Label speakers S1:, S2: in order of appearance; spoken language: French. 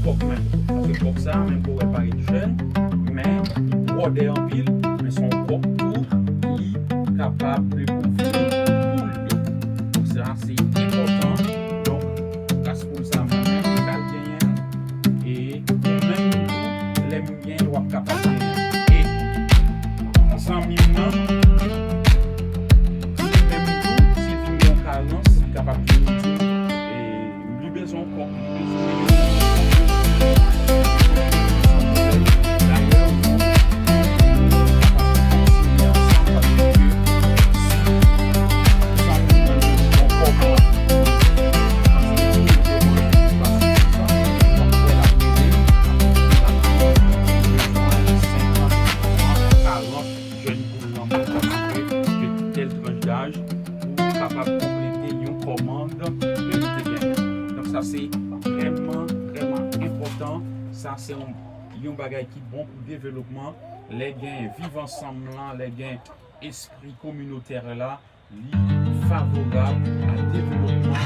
S1: pop même. Parce que pop ça, même pour réparer jeune, mais il brodait en pile, mais son pop tout, il est capable de couvrir tout le dos. Donc ça, c'est important. Donc, grâce pour ça, moi-même, je vais gagner. Et même tout, les moyens doivent capable de gagner. Et sans mime, capable de nous et lui besoin encore capable de compléter une commande de donc ça c'est vraiment important. Ça c'est un bagage qui est bon pour le développement. Les gains vivent ensemble là, les gains esprit communautaire là, favorable à développement